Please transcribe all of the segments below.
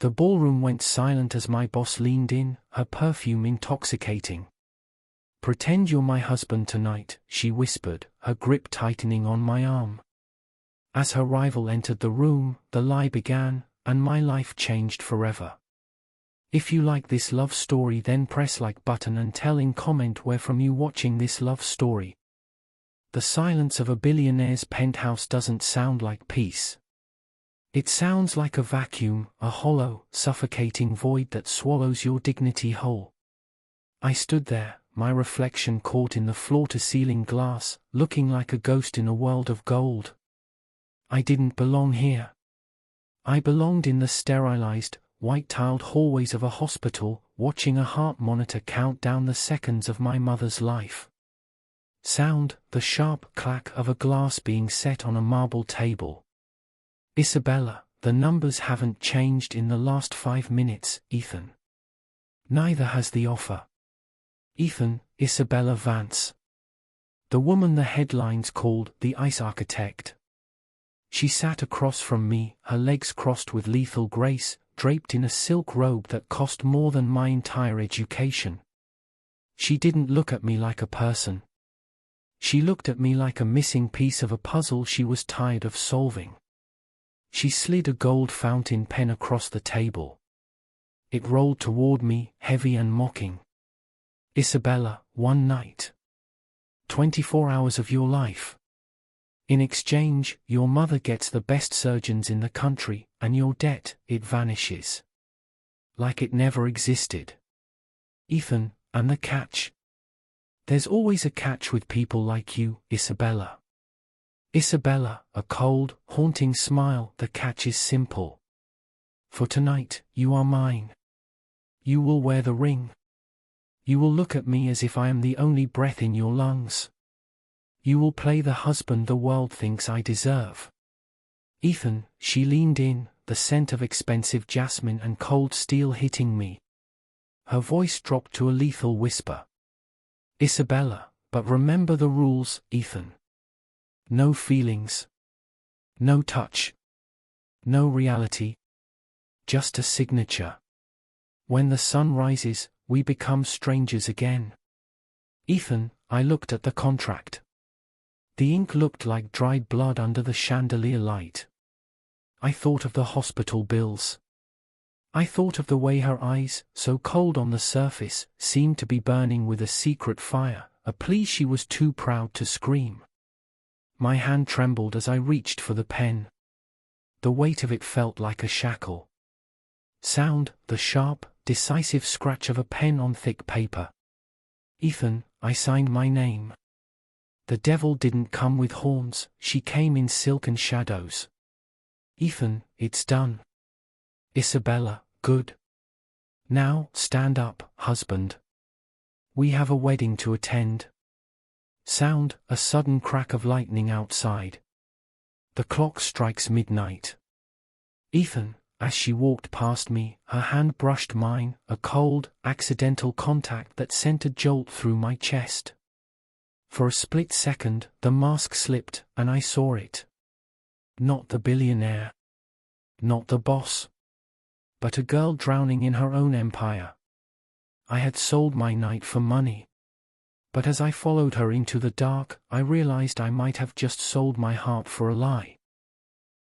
The ballroom went silent as my boss leaned in, her perfume intoxicating. "Pretend you're my husband tonight," she whispered, her grip tightening on my arm. As her rival entered the room, the lie began, and my life changed forever. If you like this love story, then press like button and tell in comment where from you watching this love story. The silence of a billionaire's penthouse doesn't sound like peace. It sounds like a vacuum, a hollow, suffocating void that swallows your dignity whole. I stood there, my reflection caught in the floor-to-ceiling glass, looking like a ghost in a world of gold. I didn't belong here. I belonged in the sterilized, white-tiled hallways of a hospital, watching a heart monitor count down the seconds of my mother's life. Sound, the sharp clack of a glass being set on a marble table. "Isabella, the numbers haven't changed in the last 5 minutes, Ethan. Neither has the offer. Ethan, Isabella Vance. The woman the headlines called the Ice Architect." She sat across from me, her legs crossed with lethal grace, draped in a silk robe that cost more than my entire education. She didn't look at me like a person. She looked at me like a missing piece of a puzzle she was tired of solving. She slid a gold fountain pen across the table. It rolled toward me, heavy and mocking. "Isabella, one night. 24 hours of your life. In exchange, your mother gets the best surgeons in the country, and your debt, it vanishes. Like it never existed. Ethan, and the catch? There's always a catch with people like you, Isabella. Isabella," a cold, haunting smile, "the catch is simple. For tonight, you are mine. You will wear the ring. You will look at me as if I am the only breath in your lungs. You will play the husband the world thinks I deserve." "Ethan," she leaned in, the scent of expensive jasmine and cold steel hitting me. Her voice dropped to a lethal whisper. "Isabella, but remember the rules, Ethan. No feelings. No touch. No reality. Just a signature. When the sun rises, we become strangers again." "Ethan," I looked at the contract. The ink looked like dried blood under the chandelier light. I thought of the hospital bills. I thought of the way her eyes, so cold on the surface, seemed to be burning with a secret fire, a plea she was too proud to scream. My hand trembled as I reached for the pen. The weight of it felt like a shackle. Sound, the sharp, decisive scratch of a pen on thick paper. "Ethan," I signed my name. The devil didn't come with horns, she came in silken shadows. "Ethan, it's done. Isabella, good. Now, stand up, husband. We have a wedding to attend." Sound, a sudden crack of lightning outside. The clock strikes midnight. "Ethan," as she walked past me, her hand brushed mine, a cold, accidental contact that sent a jolt through my chest. For a split second, the mask slipped, and I saw it. Not the billionaire. Not the boss. But a girl drowning in her own empire. I had sold my night for money. But as I followed her into the dark, I realized I might have just sold my heart for a lie.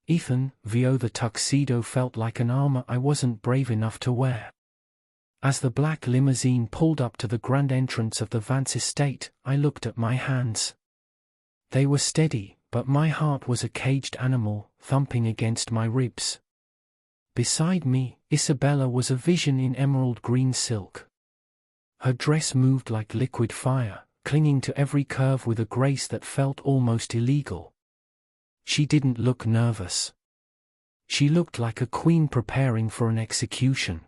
"Ethan," the tuxedo felt like an armor I wasn't brave enough to wear. As the black limousine pulled up to the grand entrance of the Vance estate, I looked at my hands. They were steady, but my heart was a caged animal, thumping against my ribs. Beside me, Isabella was a vision in emerald green silk. Her dress moved like liquid fire, clinging to every curve with a grace that felt almost illegal. She didn't look nervous. She looked like a queen preparing for an execution.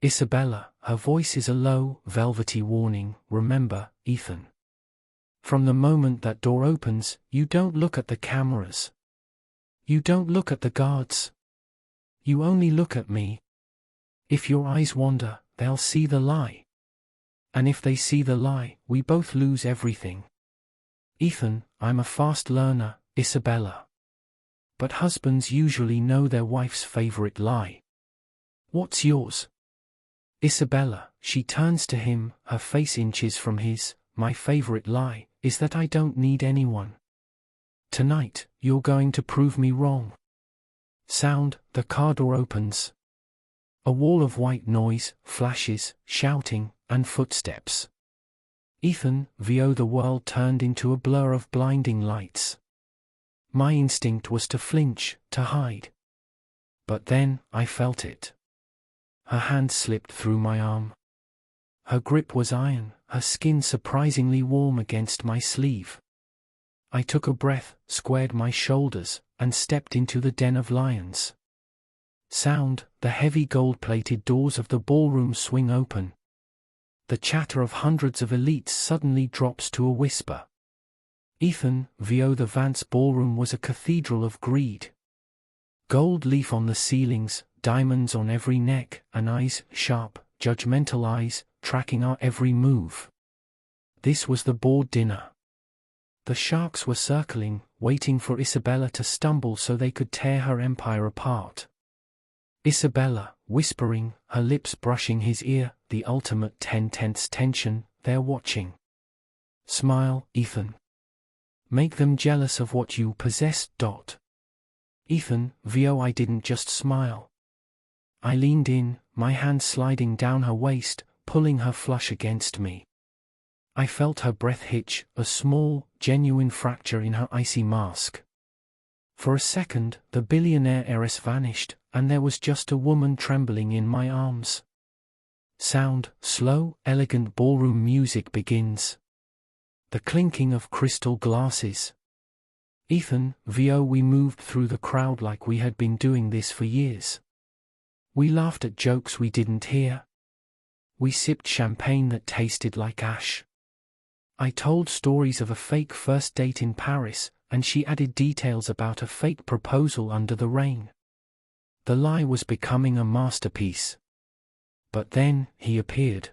"Isabella," her voice is a low, velvety warning, "remember, Ethan. From the moment that door opens, you don't look at the cameras. You don't look at the guards. You only look at me. If your eyes wander, they'll see the lie. And if they see the lie, we both lose everything. Ethan, I'm a fast learner, Isabella. But husbands usually know their wife's favorite lie. What's yours? Isabella, she turns to him, her face inches from his. My favorite lie is that I don't need anyone. Tonight, you're going to prove me wrong. Sound, the car door opens. A wall of white noise, flashes, shouting, and footsteps. Ethan, VO, the world turned into a blur of blinding lights. My instinct was to flinch, to hide. But then, I felt it. Her hand slipped through my arm. Her grip was iron, her skin surprisingly warm against my sleeve. I took a breath, squared my shoulders, and stepped into the den of lions. Sound, the heavy gold-plated doors of the ballroom swing open. The chatter of hundreds of elites suddenly drops to a whisper. Ethan, VO, the Vance ballroom was a cathedral of greed. Gold leaf on the ceilings, diamonds on every neck, and eyes, sharp, judgmental eyes, tracking our every move. This was the board dinner. The sharks were circling, waiting for Isabella to stumble so they could tear her empire apart. Isabella, whispering, her lips brushing his ear, the ultimate tense tension, they're watching. Smile, Ethan. Make them jealous of what you possess. Ethan, VO, I didn't just smile. I leaned in, my hand sliding down her waist, pulling her flush against me. I felt her breath hitch, a small, genuine fracture in her icy mask. For a second, the billionaire heiress vanished, and there was just a woman trembling in my arms. Sound, slow, elegant ballroom music begins. The clinking of crystal glasses. Ethan, VO, we moved through the crowd like we had been doing this for years. We laughed at jokes we didn't hear. We sipped champagne that tasted like ash. I told stories of a fake first date in Paris, and she added details about a fake proposal under the rain. The lie was becoming a masterpiece. But then, he appeared.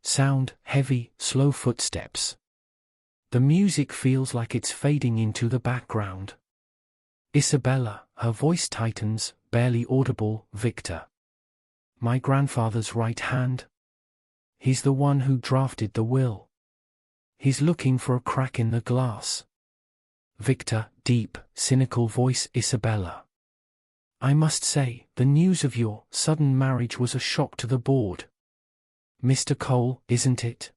Sound, heavy, slow footsteps. The music feels like it's fading into the background. Isabella, her voice tightens, barely audible, Victor. My grandfather's right hand. He's the one who drafted the will. He's looking for a crack in the glass. Victor, deep, cynical voice, Isabella. I must say, the news of your sudden marriage was a shock to the board. Mr. Cole, isn't it?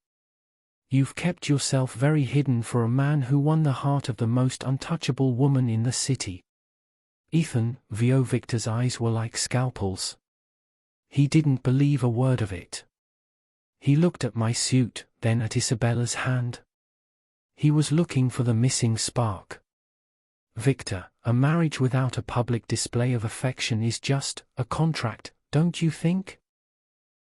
You've kept yourself very hidden for a man who won the heart of the most untouchable woman in the city. Ethan, VO, Victor's eyes were like scalpels. He didn't believe a word of it. He looked at my suit, then at Isabella's hand. He was looking for the missing spark. Victor, a marriage without a public display of affection is just a contract, don't you think?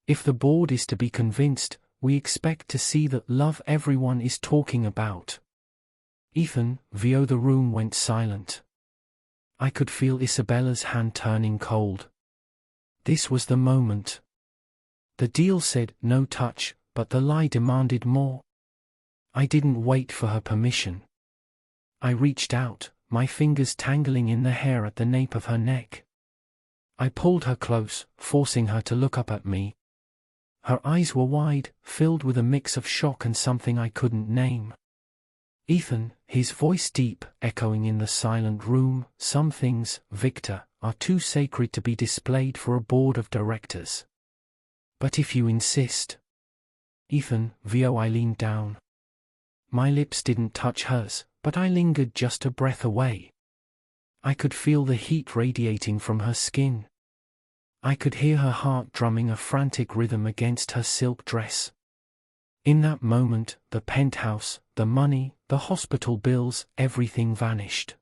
If the board is to be convinced, we expect to see that love everyone is talking about. Ethan, VO, the room went silent. I could feel Isabella's hand turning cold. This was the moment. The deal said no touch, but the lie demanded more. I didn't wait for her permission. I reached out, my fingers tangling in the hair at the nape of her neck. I pulled her close, forcing her to look up at me. Her eyes were wide, filled with a mix of shock and something I couldn't name. Ethan, his voice deep, echoing in the silent room, some things, Victor, are too sacred to be displayed for a board of directors. But if you insist. Ethan, VO, I leaned down. My lips didn't touch hers, but I lingered just a breath away. I could feel the heat radiating from her skin. I could hear her heart drumming a frantic rhythm against her silk dress. In that moment, the penthouse, the money, the hospital bills, everything vanished.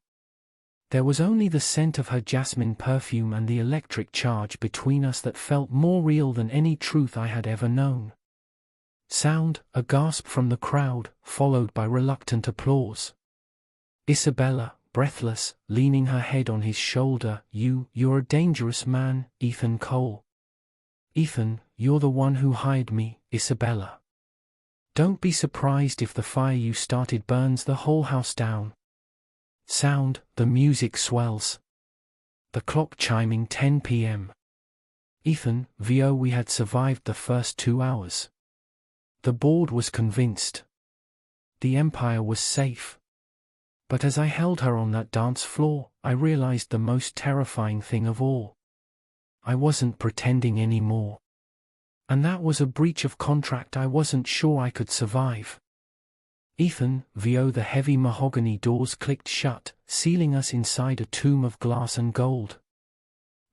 There was only the scent of her jasmine perfume and the electric charge between us that felt more real than any truth I had ever known. Sound, a gasp from the crowd, followed by reluctant applause. Isabella, breathless, leaning her head on his shoulder, you're a dangerous man, Ethan Cole. Ethan, you're the one who hired me, Isabella. Don't be surprised if the fire you started burns the whole house down. Sound, the music swells. The clock chiming 10 p.m. Ethan, VO, we had survived the first 2 hours. The board was convinced. The empire was safe. But as I held her on that dance floor, I realized the most terrifying thing of all. I wasn't pretending anymore. And that was a breach of contract I wasn't sure I could survive. Ethan, VO, the heavy mahogany doors clicked shut, sealing us inside a tomb of glass and gold.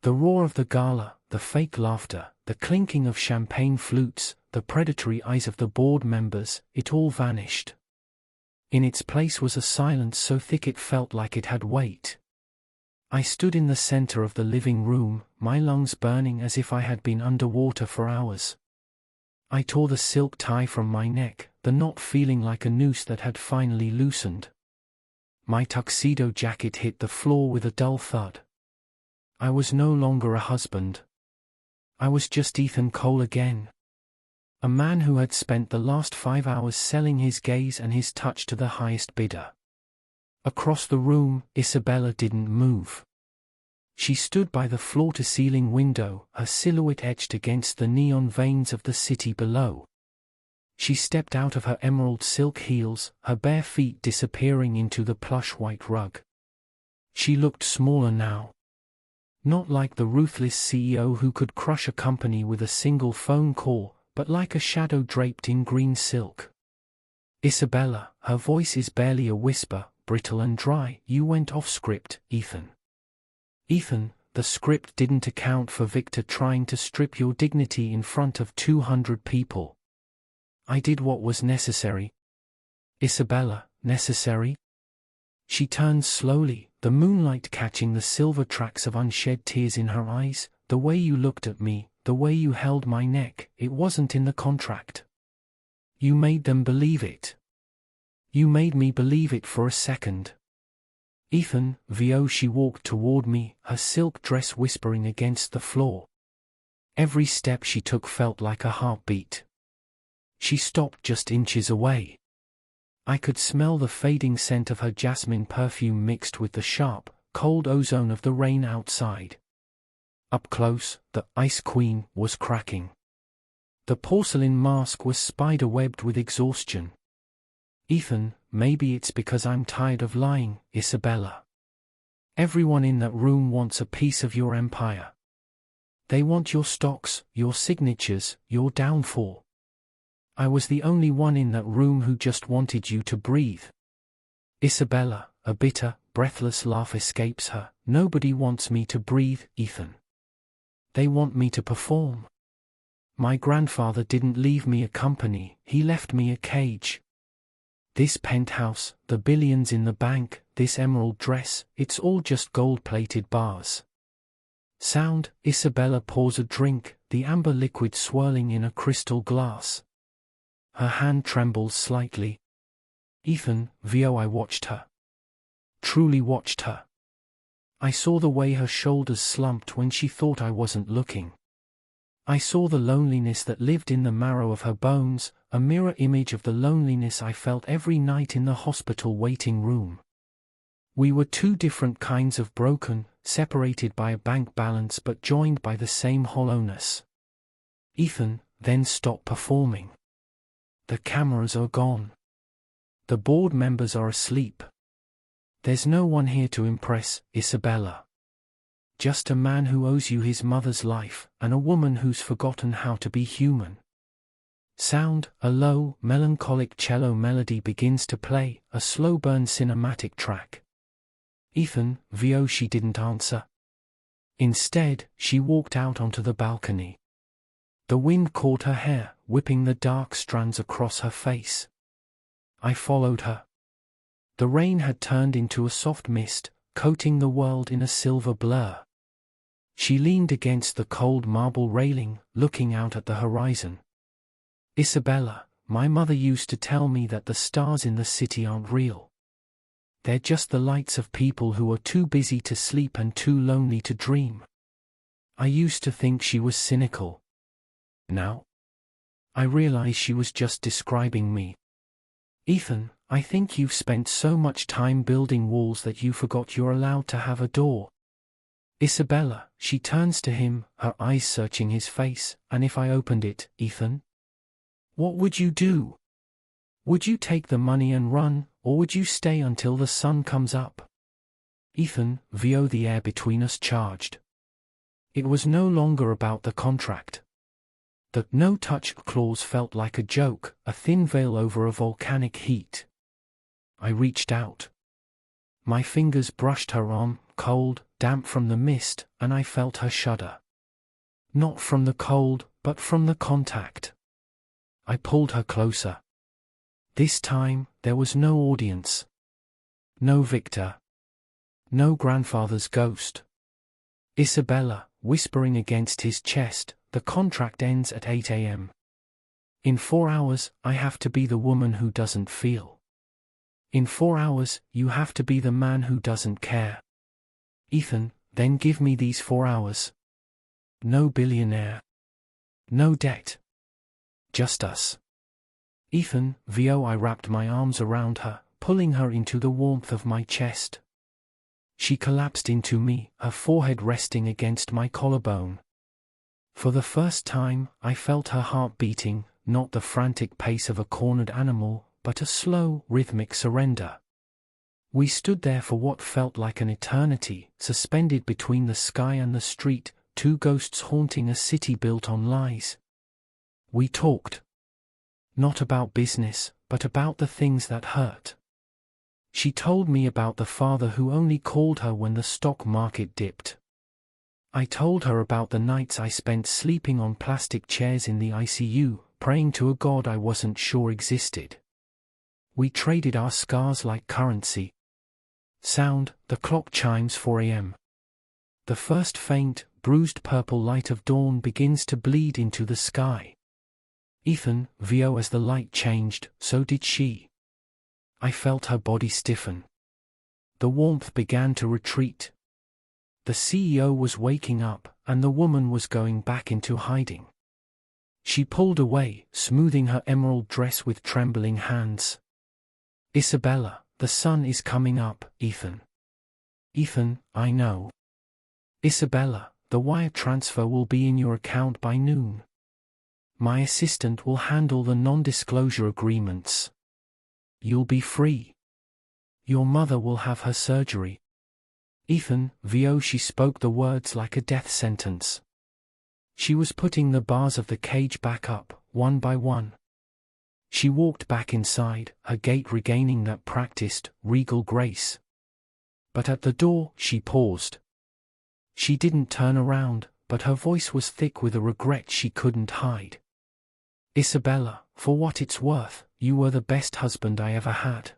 The roar of the gala, the fake laughter, the clinking of champagne flutes, the predatory eyes of the board members, it all vanished. In its place was a silence so thick it felt like it had weight. I stood in the center of the living room, my lungs burning as if I had been underwater for hours. I tore the silk tie from my neck, the knot feeling like a noose that had finally loosened. My tuxedo jacket hit the floor with a dull thud. I was no longer a husband. I was just Ethan Cole again. A man who had spent the last 5 hours selling his gaze and his touch to the highest bidder. Across the room, Isabella didn't move. She stood by the floor-to-ceiling window, her silhouette etched against the neon veins of the city below. She stepped out of her emerald silk heels, her bare feet disappearing into the plush white rug. She looked smaller now. Not like the ruthless CEO who could crush a company with a single phone call, but like a shadow draped in green silk. Isabella, her voice is barely a whisper, brittle and dry. You went off script, Ethan. Ethan, the script didn't account for Victor trying to strip your dignity in front of 200 people. I did what was necessary. Isabella, necessary? She turned slowly, the moonlight catching the silver tracks of unshed tears in her eyes. The way you looked at me, the way you held my neck, it wasn't in the contract. You made them believe it. You made me believe it for a second. Ethan, VO, she walked toward me, her silk dress whispering against the floor. Every step she took felt like a heartbeat. She stopped just inches away. I could smell the fading scent of her jasmine perfume mixed with the sharp, cold ozone of the rain outside. Up close, the Ice Queen was cracking. The porcelain mask was spider-webbed with exhaustion. Ethan, maybe it's because I'm tired of lying, Isabella. Everyone in that room wants a piece of your empire. They want your stocks, your signatures, your downfall. I was the only one in that room who just wanted you to breathe. Isabella, a bitter, breathless laugh escapes her. Nobody wants me to breathe, Ethan. They want me to perform. My grandfather didn't leave me a company, he left me a cage. This penthouse, the billions in the bank, this emerald dress, it's all just gold-plated bars. Sound, Isabella pours a drink, the amber liquid swirling in a crystal glass. Her hand trembles slightly. Ethan, VO, I watched her. Truly watched her. I saw the way her shoulders slumped when she thought I wasn't looking. I saw the loneliness that lived in the marrow of her bones, a mirror image of the loneliness I felt every night in the hospital waiting room. We were two different kinds of broken, separated by a bank balance but joined by the same hollowness. Ethan, then stop performing. The cameras are gone. The board members are asleep. There's no one here to impress, Isabella. Just a man who owes you his mother's life, and a woman who's forgotten how to be human. Sound, a low, melancholic cello melody begins to play, a slow-burn cinematic track. Ethan, VO, she didn't answer. Instead, she walked out onto the balcony. The wind caught her hair, whipping the dark strands across her face. I followed her. The rain had turned into a soft mist, coating the world in a silver blur. She leaned against the cold marble railing, looking out at the horizon. Isabella, my mother used to tell me that the stars in the city aren't real. They're just the lights of people who are too busy to sleep and too lonely to dream. I used to think she was cynical. Now, I realize she was just describing me. Ethan, I think you've spent so much time building walls that you forgot you're allowed to have a door. Isabella, she turns to him, her eyes searching his face, and if I opened it, Ethan? What would you do? Would you take the money and run, or would you stay until the sun comes up? Ethan, VO, the air between us charged. It was no longer about the contract. The no-touch clause felt like a joke, a thin veil over a volcanic heat. I reached out. My fingers brushed her arm, cold, damp from the mist, and I felt her shudder. Not from the cold, but from the contact. I pulled her closer. This time, there was no audience. No Victor. No grandfather's ghost. Isabella, whispering against his chest, the contract ends at 8 a.m. In 4 hours, I have to be the woman who doesn't feel. In 4 hours, you have to be the man who doesn't care. Ethan, then give me these 4 hours. No billionaire. No debt. Just us. Ethan, VO, I wrapped my arms around her, pulling her into the warmth of my chest. She collapsed into me, her forehead resting against my collarbone. For the first time, I felt her heart beating, not the frantic pace of a cornered animal, but a slow, rhythmic surrender. We stood there for what felt like an eternity, suspended between the sky and the street, two ghosts haunting a city built on lies. We talked. Not about business, but about the things that hurt. She told me about the father who only called her when the stock market dipped. I told her about the nights I spent sleeping on plastic chairs in the ICU, praying to a God I wasn't sure existed. We traded our scars like currency. Sound, the clock chimes 4 a.m. The first faint, bruised purple light of dawn begins to bleed into the sky. Ethan, VO, as the light changed, so did she. I felt her body stiffen. The warmth began to retreat. The CEO was waking up, and the woman was going back into hiding. She pulled away, smoothing her emerald dress with trembling hands. Isabella, the sun is coming up, Ethan. Ethan, I know. Isabella, the wire transfer will be in your account by noon. My assistant will handle the non-disclosure agreements. You'll be free. Your mother will have her surgery. Ethan, VO, she spoke the words like a death sentence. She was putting the bars of the cage back up, one by one. She walked back inside, her gait regaining that practiced, regal grace. But at the door, she paused. She didn't turn around, but her voice was thick with a regret she couldn't hide. Isabella, for what it's worth, you were the best husband I ever had.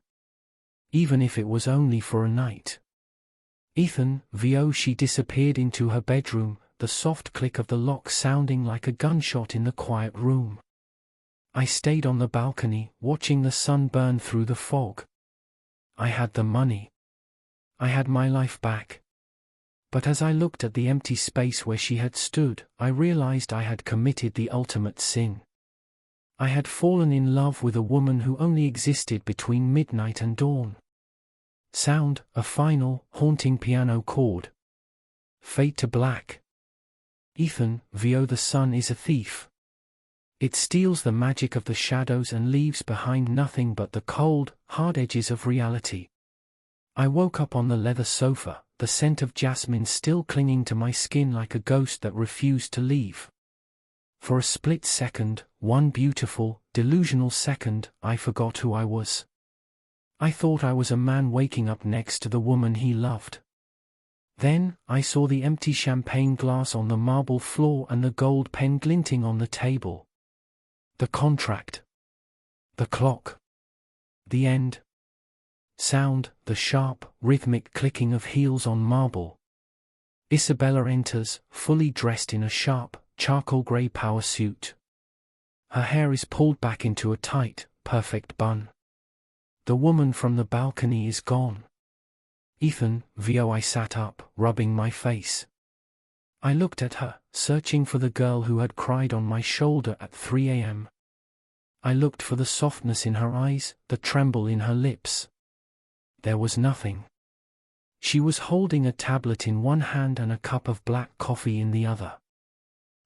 Even if it was only for a night. Ethan, VO, she disappeared into her bedroom, the soft click of the lock sounding like a gunshot in the quiet room. I stayed on the balcony, watching the sun burn through the fog. I had the money. I had my life back. But as I looked at the empty space where she had stood, I realized I had committed the ultimate sin. I had fallen in love with a woman who only existed between midnight and dawn. Sound, a final, haunting piano chord. Fade to black. Ethan, VO, the sun is a thief. It steals the magic of the shadows and leaves behind nothing but the cold, hard edges of reality. I woke up on the leather sofa, the scent of jasmine still clinging to my skin like a ghost that refused to leave. For a split second, one beautiful, delusional second, I forgot who I was. I thought I was a man waking up next to the woman he loved. Then, I saw the empty champagne glass on the marble floor and the gold pen glinting on the table. The contract. The clock. The end. Sound, the sharp, rhythmic clicking of heels on marble. Isabella enters, fully dressed in a sharp, charcoal grey power suit. Her hair is pulled back into a tight, perfect bun. The woman from the balcony is gone. Ethan, VO, I sat up, rubbing my face. I looked at her, searching for the girl who had cried on my shoulder at 3 a.m. I looked for the softness in her eyes, the tremble in her lips. There was nothing. She was holding a tablet in one hand and a cup of black coffee in the other.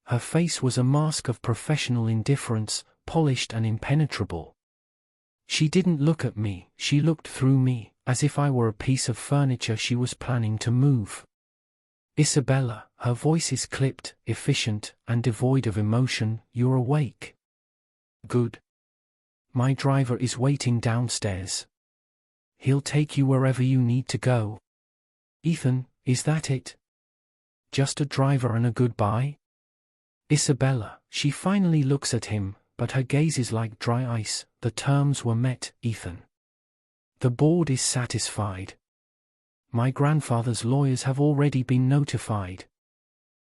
Her face was a mask of professional indifference, polished and impenetrable. She didn't look at me, she looked through me, as if I were a piece of furniture she was planning to move. Isabella, her voice is clipped, efficient, and devoid of emotion. You're awake. Good. My driver is waiting downstairs. He'll take you wherever you need to go. Ethan, is that it? Just a driver and a goodbye? Isabella, she finally looks at him, but her gaze is like dry ice. The terms were met, Ethan. The board is satisfied. My grandfather's lawyers have already been notified.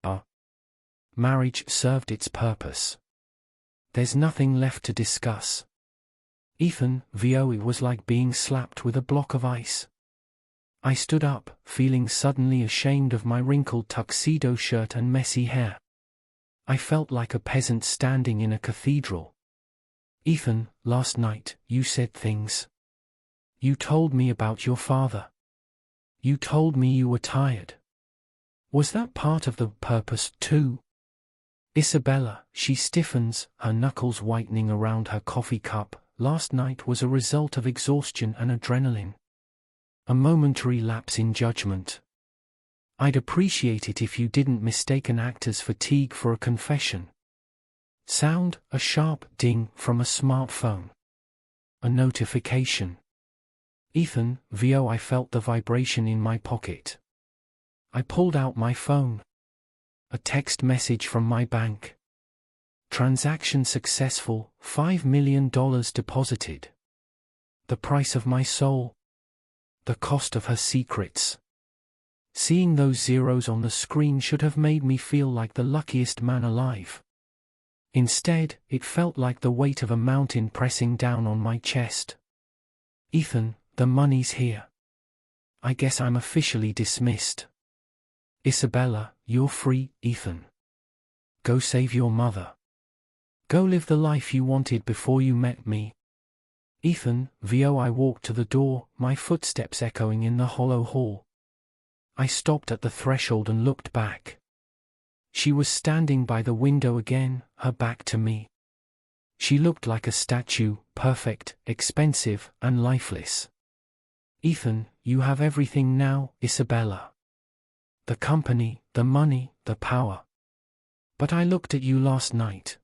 Our marriage served its purpose. There's nothing left to discuss. Ethan, VO, it was like being slapped with a block of ice. I stood up, feeling suddenly ashamed of my wrinkled tuxedo shirt and messy hair. I felt like a peasant standing in a cathedral. Ethan, last night, you said things. You told me about your father. You told me you were tired. Was that part of the purpose, too? Isabella, she stiffens, her knuckles whitening around her coffee cup. Last night was a result of exhaustion and adrenaline. A momentary lapse in judgment. I'd appreciate it if you didn't mistake an actor's fatigue for a confession. Sound, a sharp ding from a smartphone. A notification. Ethan, VO, I felt the vibration in my pocket. I pulled out my phone. A text message from my bank. Transaction successful, $5 million deposited. The price of my soul. The cost of her secrets. Seeing those zeros on the screen should have made me feel like the luckiest man alive. Instead, it felt like the weight of a mountain pressing down on my chest. Ethan, the money's here. I guess I'm officially dismissed. Isabella, you're free, Ethan. Go save your mother. Go live the life you wanted before you met me. Ethan, VO, I walked to the door, my footsteps echoing in the hollow hall. I stopped at the threshold and looked back. She was standing by the window again, her back to me. She looked like a statue, perfect, expensive, and lifeless. Ethan, you have everything now, Isabella. The company, the money, the power. But I looked at you last night.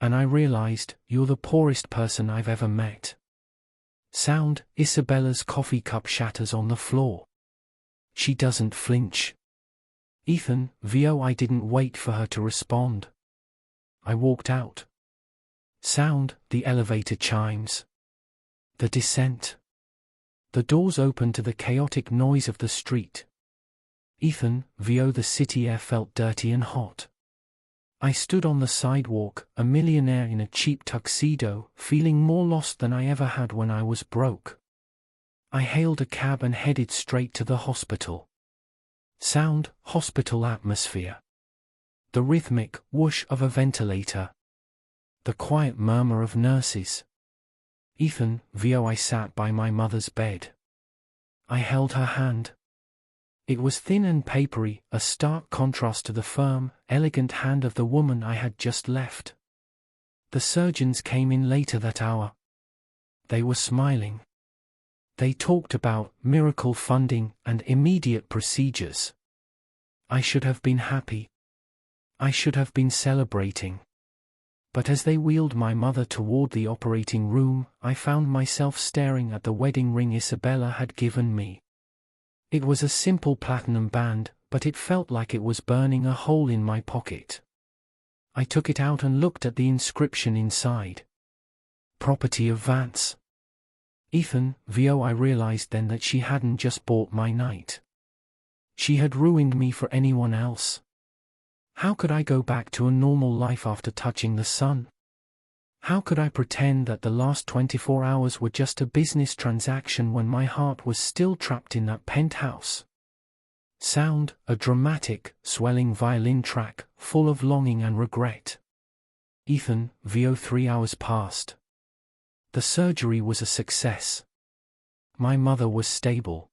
And I realized, you're the poorest person I've ever met. Sound, Isabella's coffee cup shatters on the floor. She doesn't flinch. Ethan, VO, I didn't wait for her to respond. I walked out. Sound, the elevator chimes. The descent. The doors opened to the chaotic noise of the street. Ethan, VO, the city air felt dirty and hot. I stood on the sidewalk, a millionaire in a cheap tuxedo, feeling more lost than I ever had when I was broke. I hailed a cab and headed straight to the hospital. Sound, hospital atmosphere. The rhythmic whoosh of a ventilator. The quiet murmur of nurses. Ethan, VO, I sat by my mother's bed. I held her hand. It was thin and papery, a stark contrast to the firm, elegant hand of the woman I had just left. The surgeons came in later that hour. They were smiling. They talked about miracle funding and immediate procedures. I should have been happy. I should have been celebrating. But as they wheeled my mother toward the operating room, I found myself staring at the wedding ring Isabella had given me. It was a simple platinum band, but it felt like it was burning a hole in my pocket. I took it out and looked at the inscription inside. Property of Vance. Ethan, VO, I realized then that she hadn't just bought my night. She had ruined me for anyone else. How could I go back to a normal life after touching the sun? How could I pretend that the last 24 hours were just a business transaction when my heart was still trapped in that penthouse? Sound, a dramatic, swelling violin track, full of longing and regret. Ethan, VO, 3 hours passed. The surgery was a success. My mother was stable.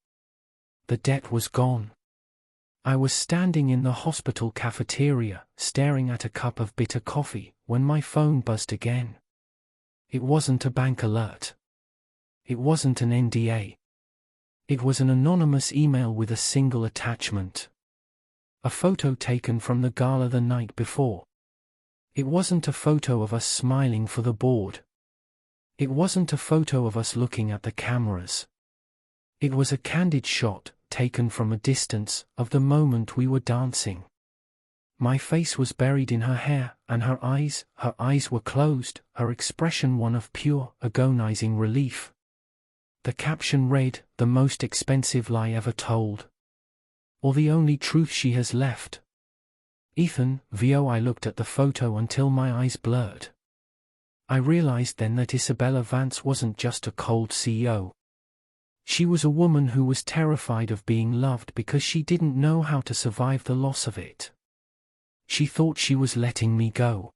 the debt was gone. I was standing in the hospital cafeteria, staring at a cup of bitter coffee, when my phone buzzed again. It wasn't a bank alert. It wasn't an NDA. It was an anonymous email with a single attachment. A photo taken from the gala the night before. It wasn't a photo of us smiling for the board. It wasn't a photo of us looking at the cameras. It was a candid shot, taken from a distance, of the moment we were dancing. My face was buried in her hair, and her eyes were closed, her expression one of pure, agonizing relief. The caption read, "The most expensive lie ever told. Or the only truth she has left." Ethan, VO. I looked at the photo until my eyes blurred. I realized then that Isabella Vance wasn't just a cold CEO. She was a woman who was terrified of being loved because she didn't know how to survive the loss of it. She thought she was letting me go.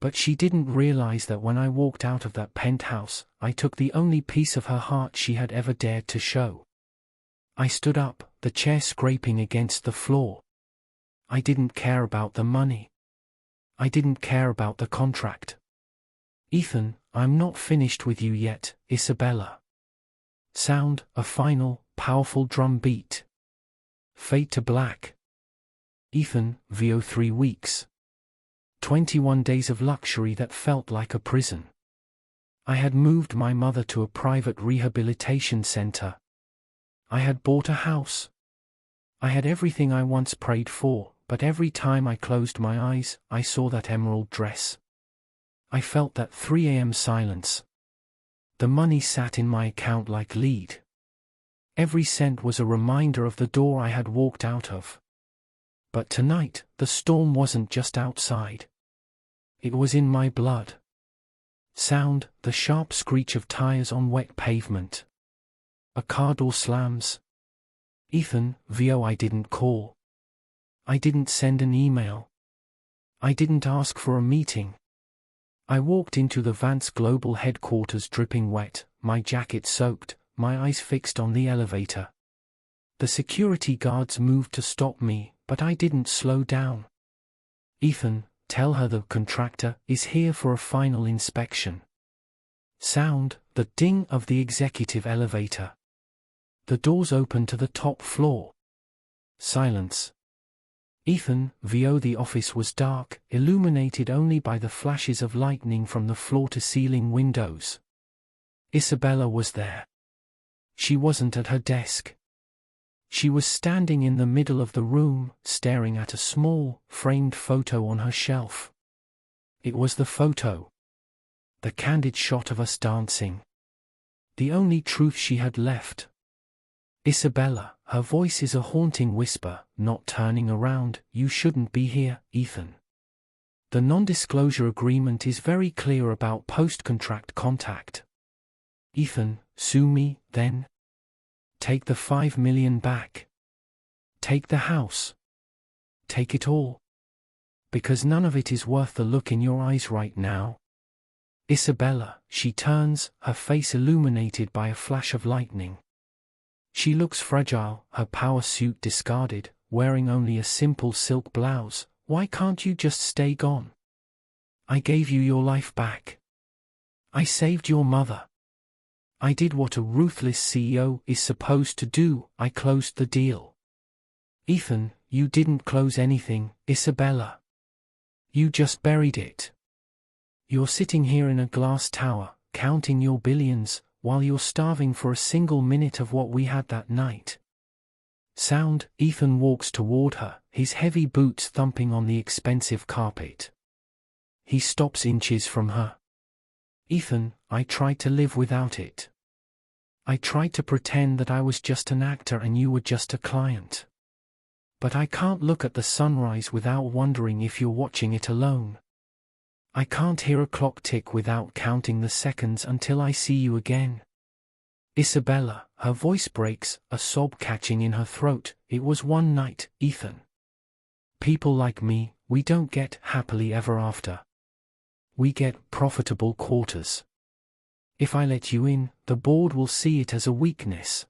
But she didn't realize that when I walked out of that penthouse, I took the only piece of her heart she had ever dared to show. I stood up, the chair scraping against the floor. I didn't care about the money. I didn't care about the contract. "Ethan, I'm not finished with you yet, Isabella." Sound, a final, powerful drum beat. Fade to black. Ethan, VO. 3 weeks. 21 days of luxury that felt like a prison. I had moved my mother to a private rehabilitation center. I had bought a house. I had everything I once prayed for, but every time I closed my eyes, I saw that emerald dress. I felt that 3 a.m. silence. The money sat in my account like lead. Every cent was a reminder of the door I had walked out of. But tonight, the storm wasn't just outside. It was in my blood. Sound, the sharp screech of tires on wet pavement. A car door slams. Ethan, VO. I didn't call. I didn't send an email. I didn't ask for a meeting. I walked into the Vance Global headquarters dripping wet, my jacket soaked, my eyes fixed on the elevator. The security guards moved to stop me, but I didn't slow down. "Ethan, tell her the contractor is here for a final inspection." Sound, the ding of the executive elevator. The doors open to the top floor. Silence. "Ethan, VO." The office was dark, illuminated only by the flashes of lightning from the floor-to-ceiling windows. Isabella was there. She wasn't at her desk. She was standing in the middle of the room, staring at a small, framed photo on her shelf. It was the photo. The candid shot of us dancing. The only truth she had left. "Isabella," her voice is a haunting whisper, not turning around, "you shouldn't be here, Ethan. The non-disclosure agreement is very clear about post-contract contact. Ethan, sue me, then. Take the $5 million back. Take the house. Take it all. Because none of it is worth the look in your eyes right now." Isabella, she turns, her face illuminated by a flash of lightning. She looks fragile, her power suit discarded, wearing only a simple silk blouse. "Why can't you just stay gone? I gave you your life back. I saved your mother. I did what a ruthless CEO is supposed to do, I closed the deal." "Ethan, you didn't close anything, Isabella. You just buried it. You're sitting here in a glass tower, counting your billions, while you're starving for a single minute of what we had that night." Sound, Ethan walks toward her, his heavy boots thumping on the expensive carpet. He stops inches from her. "Ethan, I tried to live without it. I tried to pretend that I was just an actor and you were just a client. But I can't look at the sunrise without wondering if you're watching it alone. I can't hear a clock tick without counting the seconds until I see you again." Isabella, her voice breaks, a sob catching in her throat. "It was one night, Ethan. People like me, we don't get happily ever after. We get profitable quarters. If I let you in, the board will see it as a weakness.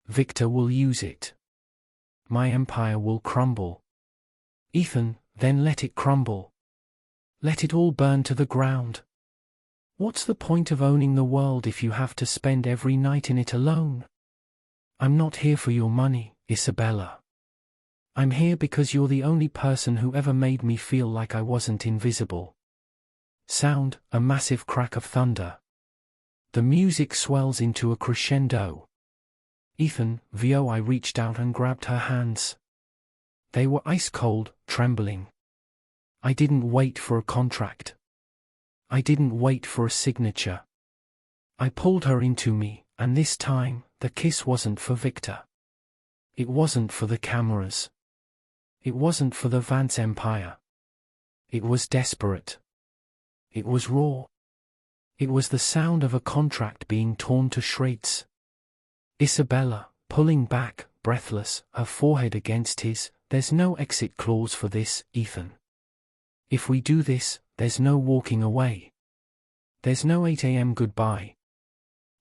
Victor will use it. My empire will crumble. Ethan, then let it crumble. Let it all burn to the ground. What's the point of owning the world if you have to spend every night in it alone? I'm not here for your money, Isabella. I'm here because you're the only person who ever made me feel like I wasn't invisible. Sound, a massive crack of thunder. The music swells into a crescendo. Ethan, Vio. I reached out and grabbed her hands. They were ice cold, trembling. I didn't wait for a contract. I didn't wait for a signature. I pulled her into me, and this time, the kiss wasn't for Victor. It wasn't for the cameras. It wasn't for the Vance empire. It was desperate. It was raw. It was the sound of a contract being torn to shreds. Isabella, pulling back, breathless, her forehead against his. There's no exit clause for this, Ethan. If we do this, there's no walking away. There's no 8 a.m. goodbye.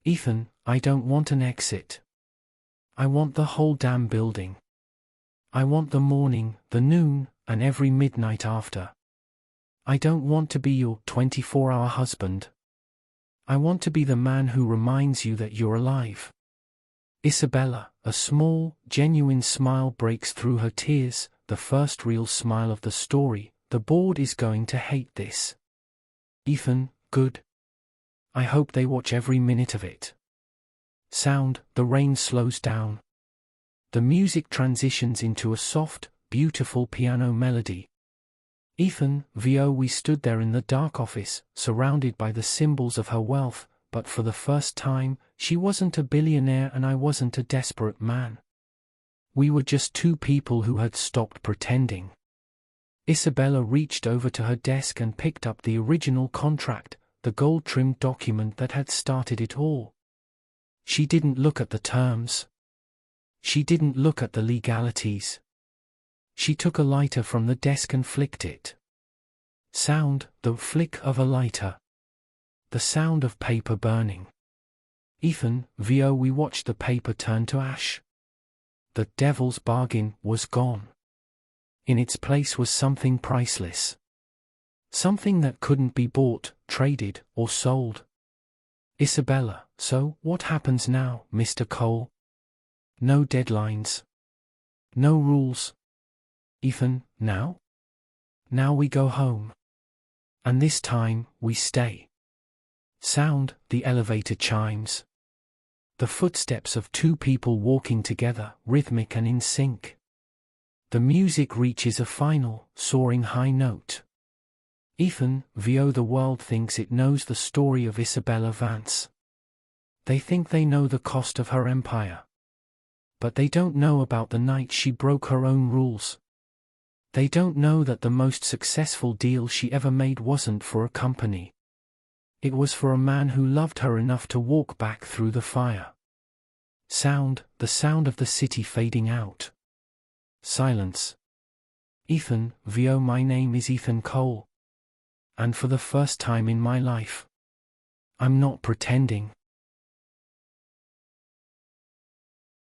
Ethan, I don't want an exit. I want the whole damn building. I want the morning, the noon, and every midnight after. I don't want to be your 24-hour husband. I want to be the man who reminds you that you're alive. Isabella, a small, genuine smile breaks through her tears, the first real smile of the story. The board is going to hate this. Ethan, good. I hope they watch every minute of it. Sound, the rain slows down. The music transitions into a soft, beautiful piano melody. Ethan, Vio. We stood there in the dark office, surrounded by the symbols of her wealth, but for the first time, she wasn't a billionaire and I wasn't a desperate man. We were just two people who had stopped pretending. Isabella reached over to her desk and picked up the original contract, the gold-trimmed document that had started it all. She didn't look at the terms. She didn't look at the legalities. She took a lighter from the desk and flicked it. Sound, the flick of a lighter. The sound of paper burning. Ethan, Vio. We watched the paper turn to ash. The devil's bargain was gone. In its place was something priceless. Something that couldn't be bought, traded, or sold. Isabella, so, what happens now, Mr. Cole? No deadlines. No rules. Ethan, now? Now we go home. And this time, we stay. Sound, the elevator chimes. The footsteps of two people walking together, rhythmic and in sync. The music reaches a final, soaring high note. Ethan, Vio. The world thinks it knows the story of Isabella Vance. They think they know the cost of her empire. But they don't know about the night she broke her own rules. They don't know that the most successful deal she ever made wasn't for a company. It was for a man who loved her enough to walk back through the fire. Sound, the sound of the city fading out. Silence. Ethan, Vio. My name is Ethan Cole. And for the first time in my life, I'm not pretending.